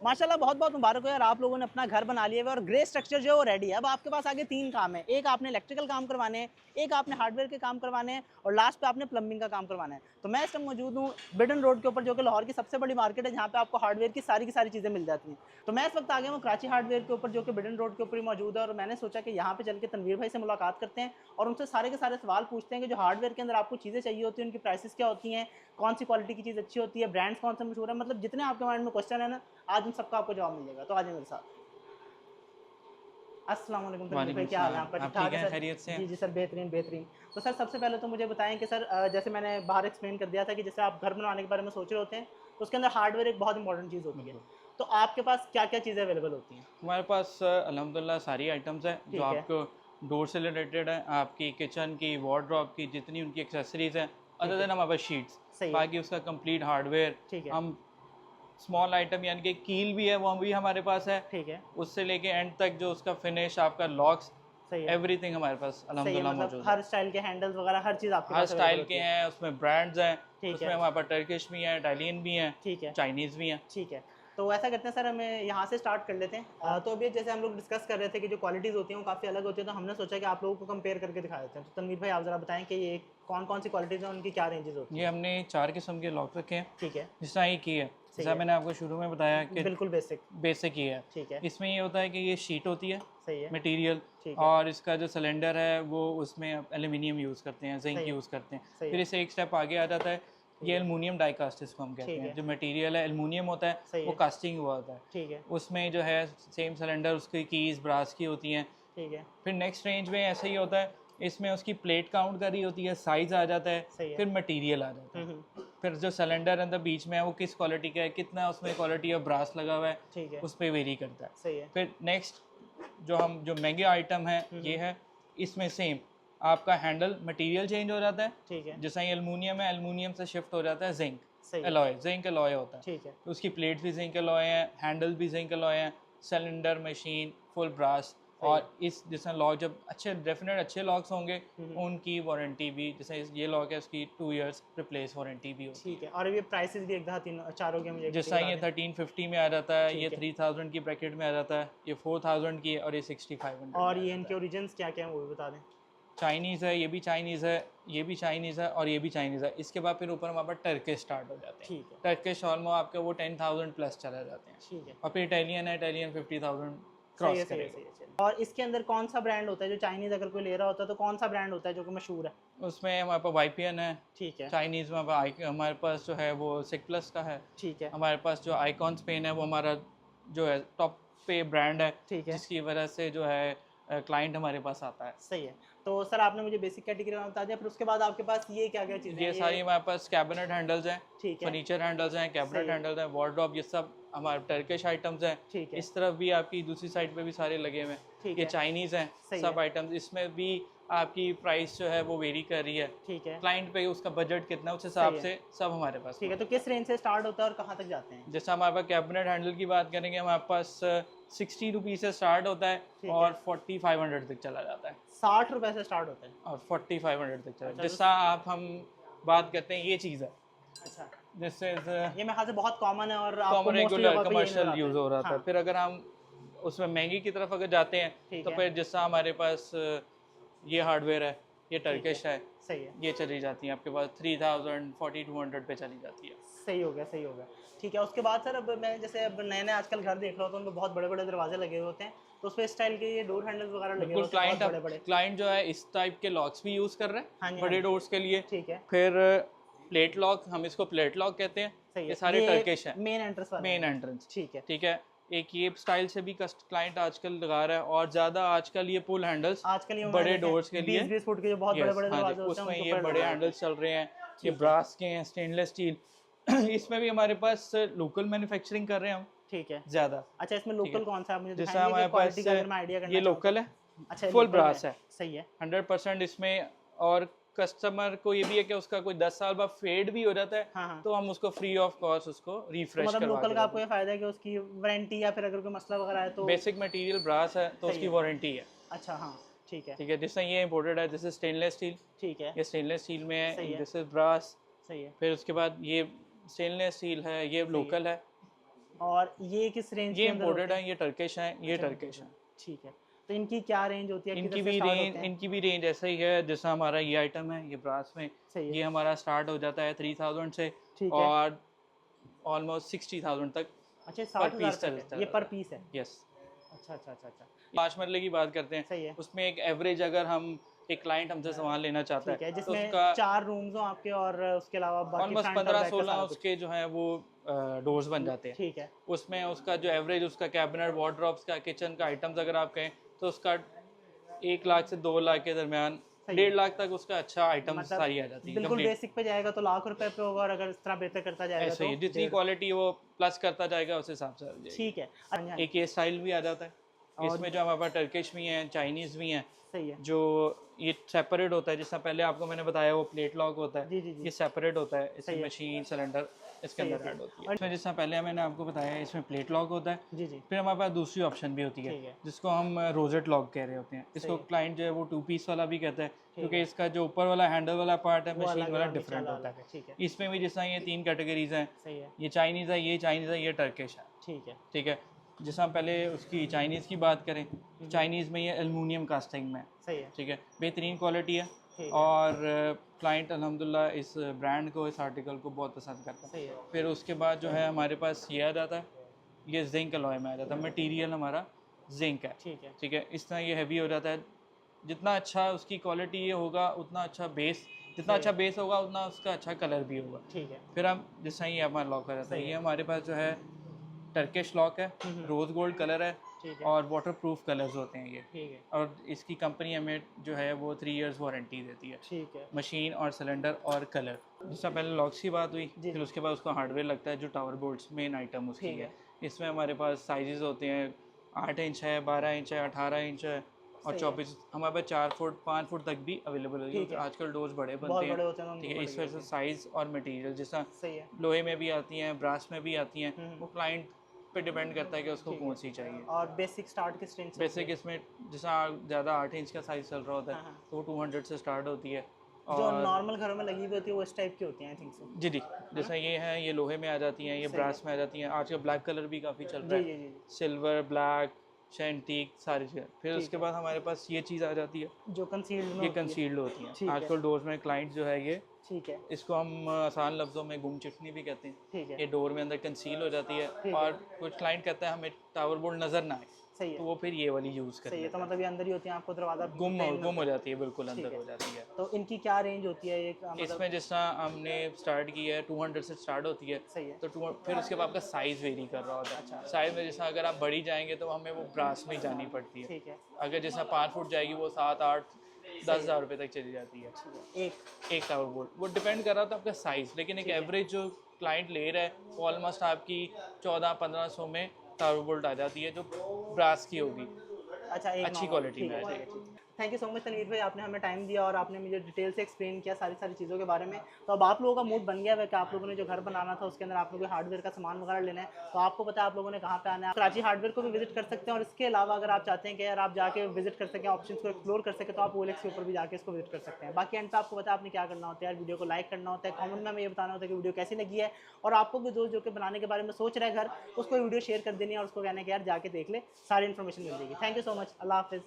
माशाल्लाह बहुत बहुत मुबारक हो यार, आप लोगों ने अपना घर बना लिया है और ग्रे स्ट्रक्चर जो है वो रेडी है। अब आपके पास आगे 3 काम है, एक आपने इलेक्ट्रिकल काम करवाने हैं, एक आपने हार्डवेयर के काम करवाने हैं और लास्ट पे आपने प्लम्बिंग का काम करवाना है। तो मैं इस टाइम मौजूद हूँ बिडन रोड के ऊपर, जो कि लाहौर की सबसे बड़ी मार्केट है, जहाँ पे आपको हार्डवेयर की सारी चीज़ें मिल जाती हैं। तो मैं इस वक्त आ गया हूँ कराची हार्डवेयर के ऊपर, जो कि बिडन रोड के ऊपर ही मौजूद है, और मैंने सोचा कि यहाँ पे चल के तनवीर भाई से मुलाकात करते हैं और उनसे सारे के सारे सवाल पूछते हैं कि जो हार्डवेयर के अंदर आपको चीज़ें चाहिए होती हैं उनकी प्राइसेस क्या होती हैं, कौन सी क्वालिटी की चीज़ अच्छी होती है, ब्रांड्स कौन से मशहूर है, मतलब जितने आपके माइंड में क्वेश्चन है ना, आज उन सबका आपको जवाब मिल जाएगा। तो आज मेरे साथ। अस्सलाम वालेकुम तनवीर भाई, वालेकुम क्या हाल है सलाम। आपका? ठीक आप ठाक ठीक है हैं? सर? खैरियत से हैं? जी जी सर, बेहतरीन बेहतरीन। तो सर सबसे पहले तो मुझे बताएं कि सर जैसे मैंने बाहर एक्सप्लेन कर दिया था कि जैसे आप घर बनवाने के बारे में सोच रहे होते हैं, तो उसके अंदर हार्डवेयर एक बहुत इंपॉर्टेंट चीज़ होती है। बिल्कुल। तो आपके पास क्या क्या चीज़ें अवेलेबल होती हैं? हमारे पास अल्हम्दुलिल्लाह सारी आइटम्स हैं जो ठीक है। आपको डोर से रिलेटेड हैं, आपकी किचन की, वार्डरोब की, जितनी उनकी एक्सेसरीज़ हैं। अदर ठीक है। देन हमारे पास शीट्स, सही है। बाकी उसका कंप्लीट हार्डवेयर। ठीक है। हम स्मॉल आइटम यानी कि कील भी है, वो भी हमारे पास है। ठीक है। उससे लेके एंड तक जो उसका फिनिश, आपका लॉक्स, सही है। एवरीथिंग हमारे पास सही है, अल्हम्दुलिल्लाह मतलब मौजूद है। हर स्टाइल के हैंडल्स वगैरह हर चीज़ आपके हर पास अवेलेबल स्टाइल होती के है। हैं, उसमें ब्रांड्स हैं। ठीक उसमें है। हमारे पास टर्किश भी हैं, इटालियन भी हैं, ठीक है। चाइनीज़ भी हैं। ठीक है। तो ऐसा करते हैं सर, हमें यहाँ से स्टार्ट कर लेते हैं। तो अभी जैसे हम लोग डिस्कस कर रहे थे कि जो क्वालिटीज़ होती हैं वो काफ़ी अलग होती है, तो हमने सोचा कि आप लोगों को कंपेयर करके दिखा देते हैं। तो तनवीर भाई आप ज़रा बताएं कि ये कौन कौन सी क्वालिटीज़ हैं, उनकी क्या रेंजेस होती ये हैं? हमने 4 किस्म के लॉक रखे हैं। ठीक है। जिस तरह ये की है, सही जैसा है। मैंने आपको शुरू में बताया कि बिल्कुल बेसिक। बेसिक ही है। ठीक है। इसमें ये होता है कि ये शीट होती है, सही है। मटेरियल, ठीक है। और इसका जो सिलेंडर है वो उसमें एल्यूमिनियम यूज़ करते हैं, जिंक सही है। यूज़ करते हैं। सही फिर है। इससे एक स्टेप आगे आ जाता है, ठीक ये है। एलुमिनियम डाइकास्ट इसको हम कहते ठीक हैं। है। जो मटेरियल है एलुमिनियम होता है, सही वो है। कास्टिंग हुआ होता है। ठीक है। उसमें जो है सेम सिलेंडर, उसकी कीज़ ब्रास की होती हैं। ठीक है। फिर नेक्स्ट रेंज में ऐसा ही होता है, इसमें उसकी प्लेट काउंट करी होती है, साइज़ आ जाता है, सही है। फिर मटेरियल आ जाता है। हम्म। फिर जो सिलेंडर अंदर बीच में है वो किस क्वालिटी का है, कितना उसमें क्वालिटी ऑफ ब्रास लगा हुआ है, ठीक है। उस पर वेरी करता है। सही है। फिर नेक्स्ट जो महंगे आइटम है ये हम्म। है, इसमें सेम आपका हैंडल मटेरियल चेंज हो जाता है। ठीक है। जैसा ये एलुमिनियम है, एलुमिनियम से शिफ्ट हो जाता है जिंक सही है। एलॉय, जिंक एलॉय होता है। ठीक है। तो उसकी प्लेट्स भी जिंक एलॉय हैं, हैंडल भी जिंक एलॉय हैं, सिलेंडर, मशीन, फुल ब्रास। सही है। और इस जैसा लॉक जब अच्छे डेफिनेट अच्छे लॉक्स होंगे, हम्म। उनकी वारंटी भी, जैसे ये लॉक है उसकी 2 इयर्स रिप्लेस वारंटी भी होती ठीक है। है। और ये प्राइसेस भी एक दफ़ा तीन चारों के मुझे एक जैसा बता ये दें। 1350 में आ जाता है, ये ठीक है। 3000 की ब्रैकेट में आ जाता है, ये 4000 की है, और ये 6500 और में आ ये जाता इनके है। ओरिजिन्स क्या क्या हैं वो भी बता दें। चाइनीज़ है, ये भी चाइनीज़ है, ये भी चाइनीज़ है, और ये भी चाइनीज़ है। इसके बाद फिर ऊपर हमारे पास टर्किश स्टार्ट हो जाते हैं। ठीक है। टर्किश ऑलमोस्ट आपके वो 10,000 प्लस चले जाते हैं। ठीक है। और फिर इटालियन है, इटालियन 50,000 सही है। क्रॉस सही है। करेगा। सही है। चलिए, और इसके अंदर कौन सा ब्रांड होता है जो चाइनीज़ अगर कोई ले रहा होता है तो कौन सा ब्रांड होता है जो कि मशहूर है? उसमें हमारे पास वाईपीएन है, ठीक है। चाइनीज़ में हमारे पास जो है वो सिक प्लस का है। ठीक है। हमारे पास जो आइकॉन स्पेन है वो हमारा जो है टॉप पे ब्रांड है, ठीक है। जिसकी वजह से जो है क्लाइंट हमारे पास आता है। सही है। तो सर आपने मुझे बेसिक कैटेगरी में बता दिया, फिर उसके बाद आपके पास ये क्या क्या चीज़ें हैं ये ये? सारी हमारे पास कैबिनेट हैंडल्स हैं, ठीक है। फर्नीचर हैंडल्स हैं, सही कैबिनेट है। हैंडल्स हैं, वार्डरोब, ये सब हमारे टर्किश आइटम्स हैं। ठीक है। इस तरफ भी आपकी दूसरी साइड पे भी सारे लगे हुए हैं, ठीक ये है। चाइनीज़ हैं। सही सब है। आइटम्स इसमें भी आपकी प्राइस जो है वो वेरी कर रही है, ठीक है। क्लाइंट पे उसका बजट कितना है उस हिसाब सही है। से सब हमारे पास ठीक है। तो मौजूद किस रेंज से स्टार्ट होता है और कहाँ तक जाते हैं? है। जैसे हमारे पास कैबिनेट हैंडल की बात करेंगे, हमारे पास 60 रुपीज़ से स्टार्ट होता है ठीक है। और 4500 तक चला जाता है। 60 रुपए से स्टार्ट होता है? और 4500 तक चला, अच्छा। जैसा आप हम बात करते हैं, ये चीज़ है, अच्छा, दिस इज ये मेरे ख्याल से बहुत कॉमन है और आपको कॉमन मोस्टली रेगुलर जगह पे यही नजर कमर्शियल आता यूज़ है। हो रहा था। हाँ। फिर अगर हम उसमें महंगी की तरफ अगर जाते हैं, ठीक तो है। फिर जैसा हमारे पास ये हार्डवेयर है, ये ठीक टर्किश है, सही है। ये चली जाती है आपके पास 3000 4200 पे चली जाती है। सही हो गया, सही हो गया। ठीक है। उसके बाद सर अब मैं जैसे अब नए नए आजकल घर देख रहा हूँ तो उनमें बहुत बड़े बड़े दरवाजे लगे हुए होते हैं, तो उस पर स्टाइल के ये डोर हैंडल्स वगैरह लगे हुए बिल्कुल, होते हैं बहुत क्लाइंट अब बड़े बड़े। क्लाइंट जो है इस टाइप के लॉक्स भी यूज़ कर रहे हाँ हैं जी, हाँ बड़े जी। डोर्स के लिए। ठीक है। फिर प्लेट लॉक, हम इसको प्लेट लॉक कहते हैं, सही ये है। सारे ये टर्किश हैं। मेन एंट्रेंस वाले मेन हैं। एंट्रेंस, ठीक है। ठीक है। एक ये स्टाइल से भी क्लाइंट आजकल लगा रहा है, और ज़्यादा आजकल ये पुल हैंडल्स आजकल ये मैंने बड़े देखे डोर्स के हैं लिए। 20-20 फुट के जो बहुत बड़े यस, बड़े हाँ जी, दरवाजे होते हैं उसमें उनके ये ऊपर बड़े लगे हुए हैंडल्स चल रहे हैं। ये ठीक है। ब्रास के हैं, स्टेनलेस स्टील। इसमें भी हमारे पास लोकल मैन्युफैक्चरिंग कर रहे हैं हम ठीक है। ज़्यादा। अच्छा, इसमें ठीक है, लोकल कौन सा आप मुझे जैसा दिखाएंगे कि हमारे क्वालिटी पास का अगर मैं आइडिया करना ये चाहूँ तो? लोकल है, अच्छा, ये फुल लोकल में ब्रास है, सही है। 100% इसमें। और कस्टमर को ये भी है कि उसका कोई 10 साल बाद फेड भी हो जाता है, हाँ हाँ। तो हम उसको फ्री ऑफ कॉस्ट उसको तो रिफ्रेश मतलब करवा लोकल के का देते आपको हैं। ये फायदा है कि उसकी वारंटी या फिर अगर कोई मसला वगैरह है तो? बेसिक मटेरियल ब्रास है तो सही उसकी है। वारंटी है। अच्छा, हाँ। ठीक है। ठीक है, जिससे ये इम्पोर्टेड है, दिस इज स्टेनलेस स्टील, ठीक है। ये स्टेनलेस स्टील में है, सही है। This is brass. सही है। फिर उसके बाद ये स्टेनलेस स्टील है, ये सही है। लोकल है। और ये किस रेंज ये के अंदर इम्पोर्टेड होते है, ये टर्किश है, ये अच्छा, टर्किश है। ठीक है। तो इनकी क्या रेंज होती है, इनकी किधर से भी स्टार्ट रेंज होते हैं? इनकी भी रेंज ऐसा ही है जैसा हमारा ये आइटम है, ये ब्रास में सही है। ये हमारा स्टार्ट हो जाता है 3000 से ठीक है। और ऑलमोस्ट 60,000 तक अच्छा, पर 60,000 पीस तक चलता है, है। ये पर पीस है? यस। अच्छा अच्छा अच्छा अच्छा। 5 मरले की बात करते हैं, सही है। उसमें एक एवरेज अगर हम एक क्लाइंट हमसे सामान लेना चाहता ठीक है, है तो जिसमें उसका 4 रूम्स हो आपके और उसके अलावा बाकी ऑलमोस्ट फ्रंट और बैक का 15-16 सारा कुछ। उसके जो है वो डोर्स बन जाते हैं। ठीक है। उसमें उसका जो एवरेज उसका कैबिनेट वार्डरोब्स का किचन का आइटम्स अगर आप कहें तो उसका 1 लाख से 2 लाख के दरमियान, सही है। 1.5 लाख तक उसका अच्छा आइटम्स मतलब सारी आ जाती है बिल्कुल कंप्लीट। बेसिक पे जाएगा तो लाख रुपए पे होगा, और अगर इस तरह बेहतर करता जाएगा ऐसे तो ही जितनी 1.5। क्वालिटी वो प्लस करता जाएगा उस हिसाब से आ जाएगी। ठीक है। अच्छा, एक ये स्टाइल भी आ जाता है, और इसमें जो हमारे पास टर्किश भी हैं, चाइनीज़ भी हैं, सही है। जो ये सेपरेट होता है, जिस तरह पहले आपको मैंने बताया वो प्लेट लॉक होता है, जी जी जी। ये सेपरेट होता है, सही इसमें है। मशीन सिलेंडर इसके सही है, अंदर सही ऐड है। होती है। इसमें जिस तरह पहले मैंने आपको बताया इसमें प्लेट लॉक होता है, जी जी। फिर हमारे पास दूसरी ऑप्शन भी होती है ठीक है। जिसको हम रोजेट लॉक कह रहे होते हैं। इसको है। क्लाइंट जो है वो 2 पीस वाला भी कहता है, क्योंकि है। इसका जो ऊपर वाला हैंडल वाला पार्ट है वो मशीन अलग है वाला और नीचे डिफरेंट वाला होता अलग है। ठीक है। है। इसमें भी जिस तरह ये 3 कैटेगरीज हैं, सही है। ये चाइनीज़ है, ये चाइनीज़ है, ये टर्किश है। ठीक है। ठीक है। जैसे हम पहले उसकी चाइनीज़ की बात करें, चाइनीज़ में ये एलुमिनियम कास्टिंग में है, सही है। ठीक है, बेहतरीन क्वालिटी है ठीक है। और क्लाइंट अल्हम्दुलिल्लाह इस ब्रांड को, इस आर्टिकल को बहुत पसंद करता सही है। है। फिर उसके बाद जो है हमारे पास ये आ जाता है, ये जिंक अलॉय में आ जाता है, मटेरियल हमारा जिंक है। ठीक है। ठीक है, इस तरह ये हैवी हो जाता है। जितना अच्छा उसकी क्वालिटी ये होगा उतना अच्छा बेस, जितना अच्छा बेस होगा उतना उसका अच्छा कलर भी होगा। ठीक है। फिर हम जिस तरह ये हमारा लॉक हो जाता है, सही ये है। हमारे पास जो है टर्किश लॉक है, रोज़ गोल्ड कलर है ठीक है। और वाटर प्रूफ कलर्स होते हैं ये। ठीक है। और इसकी कंपनी हमें जो है वो 3 इयर्स वारंटी देती है, ठीक है। मशीन और सिलेंडर और कलर। जिससे पहले लॉक्स की बात हुई, जी, फिर उसके बाद उसका हार्डवेयर लगता है जो टावर बोल्ट्स मेन आइटम उसकी ठीक है। है। इसमें हमारे पास साइजेस होते हैं, 8 इंच है, 12 इंच है, 18 इंच है और सही है। 24। हमारे पास 4 फुट 5 फुट तक भी अवेलेबल है, ठीक क्योंकि है। आजकल डोर्स बड़े बहुत बनते बड़े हैं। होते हैं तो ठीक उनको है, इस बड़े वजह से साइज़ और मटेरियल जिस तरह सही है। लोहे में भी आती हैं, ब्रास में भी आती हैं, वो क्लाइंट पे डिपेंड करता है कि उसको ठीक कौन है। सी चाहिए। और बेसिक स्टार्ट किस रेंज से होती बेसिक है? इसमें जैसा ज़्यादा 8 इंच का साइज़ चल रहा होता हाँ, है हाँ। तो वो 200 से स्टार्ट होती है। जो और नॉर्मल घरों में लगी हुई होती है वो इस टाइप की होती हैं, आई थिंक सो। जी जी, जैसा ये है, ये लोहे में आ जाती हैं, ये सही ब्रास है। में आ जाती हैं। आजकल ब्लैक कलर भी काफ़ी चल रहा जी जी है, जी। सिल्वर, ब्लैक, शैंटीक सारी चीज़ें। फिर ठीक उसके है। बाद हमारे पास ये चीज़ आ जाती है, जो कंसील्ड में ये होती है। कंसील्ड होती हैं। ठीक है। आजकल डोर्स में क्लाइंट जो है ये, ठीक है। इसको हम आसान लफ्ज़ों में गुम चिटनी भी कहते हैं। ठीक है। ये डोर में अंदर कंसील हो जाती है ठीक और है। कुछ क्लाइंट कहता है हमें टावर बोल्ट नज़र ना आए, सही तो है। वो फिर ये वाली यूज़ कर सही है, तो लेता है। मतलब ये अंदर ही होती है, आपको दरवाज़ा गुम हो जाती है, बिल्कुल ठीक अंदर है। हो जाती है। तो इनकी क्या रेंज होती है ये मतलब? इसमें जिस तरह हमने स्टार्ट की है 200 से स्टार्ट होती है, सही है। तो फिर उसके बाद आपका साइज़ वेरी कर रहा होता है। अच्छा। साइज़ में जैसा अगर आप बड़ी जाएंगे तो हमें वो ब्रास में ही जानी पड़ती है। ठीक है। अगर जैसा 5 फुट जाएगी वो 7, 8, 10,000 रुपये तक चली जाती है एक टावर बोल्ट। वो डिपेंड कर रहा था आपका साइज़, लेकिन एक ठीक है। एवरेज जो क्लाइंट ले रहा है वो ऑलमोस्ट आपकी 1400-1500 में टावर बोल्ट आ जाती है, जो ब्रास की होगी, अच्छा, एक अच्छी नॉर्मल। क्वालिटी ठीक में है, आ ठीक है, जाएगी। ठीक है। Thank you so much Tanveer भाई, आपने हमें टाइम दिया और आपने मुझे डिटेल से एक्सप्लेन किया सारी सारी चीज़ों के बारे में। तो अब आप लोगों का मूड बन गया है कि आप लोगों ने जो घर बनाना था उसके अंदर आप लोगों को हार्डवेयर का सामान वगैरह लेना है, तो आपको पता है आप लोगों ने कहाँ पे आना है। कराची हार्डवेयर को भी विजिट कर सकते हैं, और इसके अलावा अगर आप चाहते हैं कि यार आप जाके विजिट कर सकें, ऑप्शन को एक्सप्लोर कर सकें, तो आप OLX के ऊपर भी जाके इसको विजिट कर सकते हैं। बाकी एंड पे आपको पता है आपने क्या करना होता है यार, वीडियो को लाइक करना होता है, कमेंट में हमें ये बताना होता है कि वीडियो कैसी लगी है, और आपको भी दोस्त जो कि बनाने के बारे में सोच रहे हैं घर, उसको वीडियो शेयर कर देनी है और उसको कहना है कि यार जाके देख ले, सारी इन्फॉर्मेशन मिल जाएगी। थैंक यू सो मच, अल्लाह हाफिज़।